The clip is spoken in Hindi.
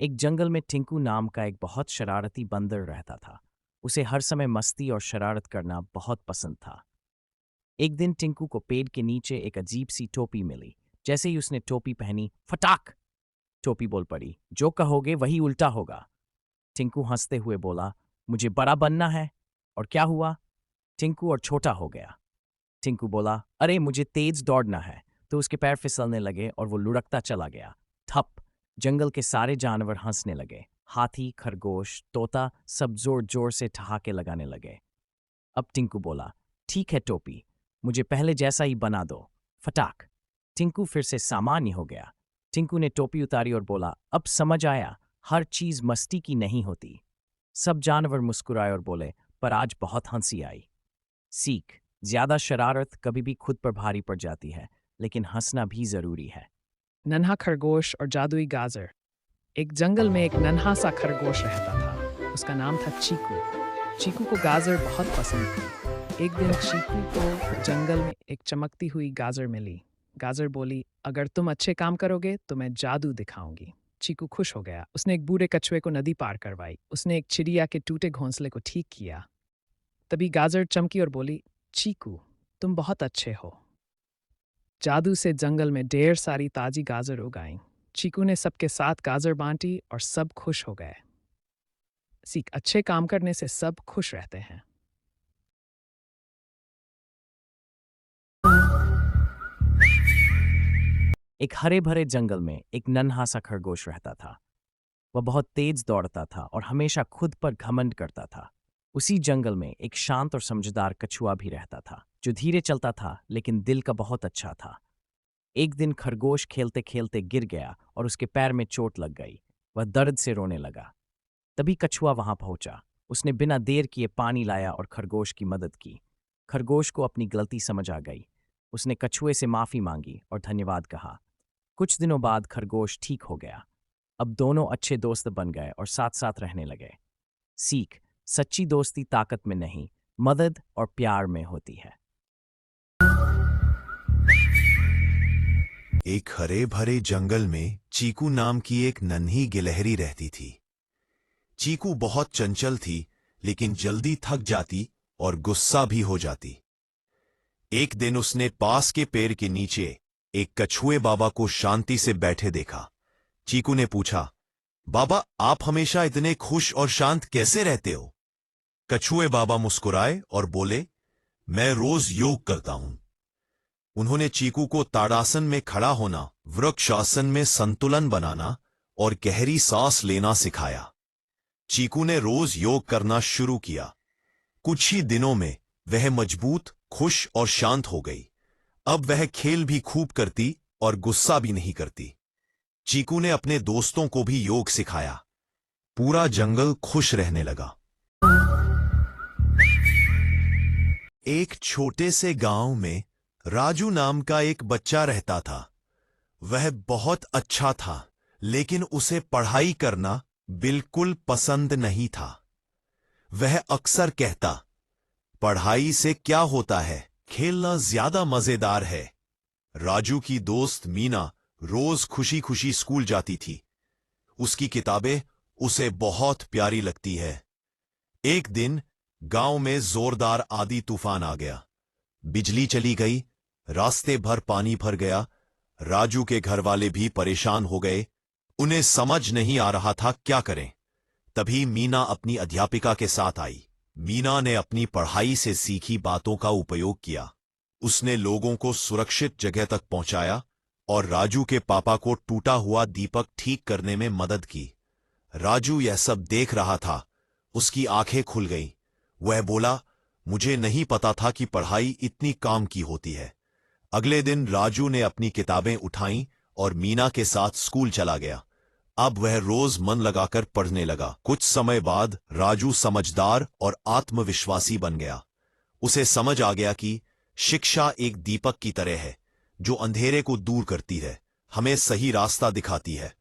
एक जंगल में टिंकू नाम का एक बहुत शरारती बंदर रहता था। उसे हर समय मस्ती और शरारत करना बहुत पसंद था। एक दिन टिंकू को पेड़ के नीचे एक अजीब सी टोपी मिली। जैसे ही उसने टोपी पहनी, फटाक! टोपी बोल पड़ी, जो कहोगे वही उल्टा होगा। टिंकू हंसते हुए बोला, मुझे बड़ा बनना है। और क्या हुआ? टिंकू और छोटा हो गया। टिंकू बोला, अरे मुझे तेज दौड़ना है। तो उसके पैर फिसलने लगे और वो लुढ़कता चला गया। ठप! जंगल के सारे जानवर हंसने लगे। हाथी, खरगोश, तोता सब जोर जोर से ठहाके लगाने लगे। अब टिंकू बोला, ठीक है टोपी, मुझे पहले जैसा ही बना दो। फटाक! टिंकू फिर से सामान्य हो गया। टिंकू ने टोपी उतारी और बोला, अब समझ आया, हर चीज मस्ती की नहीं होती। सब जानवर मुस्कुराए और बोले, पर आज बहुत हंसी आई। सीख: ज्यादा शरारत कभी भी खुद पर भारी पड़ जाती है, लेकिन हंसना भी जरूरी है। नन्हा खरगोश और जादुई गाजर। एक जंगल में एक नन्हा सा खरगोश रहता था। उसका नाम था चीकू। चीकू को गाजर बहुत पसंद थी। एक दिन चीकू को जंगल में एक चमकती हुई गाजर मिली। गाजर बोली, अगर तुम अच्छे काम करोगे तो मैं जादू दिखाऊंगी। चीकू खुश हो गया। उसने एक बूढ़े कछुए को नदी पार करवाई। उसने एक चिड़िया के टूटे घोंसले को ठीक किया। तभी गाजर चमकी और बोली, चीकू, तुम बहुत अच्छे हो। जादू से जंगल में ढेर सारी ताजी गाजर उगाई। चीकू ने सबके साथ गाजर बांटी और सब खुश हो गए। सीख: अच्छे काम करने से सब खुश रहते हैं। एक हरे भरे जंगल में एक नन्हा सा खरगोश रहता था। वह बहुत तेज दौड़ता था और हमेशा खुद पर घमंड करता था। उसी जंगल में एक शांत और समझदार कछुआ भी रहता था, जो धीरे चलता था लेकिन दिल का बहुत अच्छा था। एक दिन खरगोश खेलते खेलते गिर गया और उसके पैर में चोट लग गई। वह दर्द से रोने लगा। तभी कछुआ वहां पहुंचा। उसने बिना देर किए पानी लाया और खरगोश की मदद की। खरगोश को अपनी गलती समझ आ गई। उसने कछुए से माफी मांगी और धन्यवाद कहा। कुछ दिनों बाद खरगोश ठीक हो गया। अब दोनों अच्छे दोस्त बन गए और साथ साथ रहने लगे। सीख: सच्ची दोस्ती ताकत में नहीं, मदद और प्यार में होती है। एक हरे भरे जंगल में चीकू नाम की एक नन्ही गिलहरी रहती थी। चीकू बहुत चंचल थी, लेकिन जल्दी थक जाती और गुस्सा भी हो जाती। एक दिन उसने पास के पेड़ के नीचे एक कछुए बाबा को शांति से बैठे देखा। चीकू ने पूछा, बाबा, आप हमेशा इतने खुश और शांत कैसे रहते हो? कछुए बाबा मुस्कुराए और बोले, मैं रोज योग करता हूं। उन्होंने चीकू को ताड़ासन में खड़ा होना, वृक्षासन में संतुलन बनाना और गहरी सांस लेना सिखाया। चीकू ने रोज योग करना शुरू किया। कुछ ही दिनों में वह मजबूत, खुश और शांत हो गई। अब वह खेल भी खूब करती और गुस्सा भी नहीं करती। चीकू ने अपने दोस्तों को भी योग सिखाया। पूरा जंगल खुश रहने लगा। एक छोटे से गांव में राजू नाम का एक बच्चा रहता था। वह बहुत अच्छा था, लेकिन उसे पढ़ाई करना बिल्कुल पसंद नहीं था। वह अक्सर कहता, पढ़ाई से क्या होता है, खेलना ज्यादा मजेदार है। राजू की दोस्त मीना रोज खुशी खुशी स्कूल जाती थी। उसकी किताबें उसे बहुत प्यारी लगती है। एक दिन गांव में जोरदार आंधी तूफान आ गया। बिजली चली गई, रास्ते भर पानी भर गया। राजू के घर वाले भी परेशान हो गए। उन्हें समझ नहीं आ रहा था क्या करें। तभी मीना अपनी अध्यापिका के साथ आई। मीना ने अपनी पढ़ाई से सीखी बातों का उपयोग किया। उसने लोगों को सुरक्षित जगह तक पहुंचाया और राजू के पापा को टूटा हुआ दीपक ठीक करने में मदद की। राजू यह सब देख रहा था। उसकी आंखें खुल गईं। वह बोला, मुझे नहीं पता था कि पढ़ाई इतनी काम की होती है। अगले दिन राजू ने अपनी किताबें उठाईं और मीना के साथ स्कूल चला गया। अब वह रोज मन लगाकर पढ़ने लगा। कुछ समय बाद राजू समझदार और आत्मविश्वासी बन गया। उसे समझ आ गया कि शिक्षा एक दीपक की तरह है, जो अंधेरे को दूर करती है, हमें सही रास्ता दिखाती है।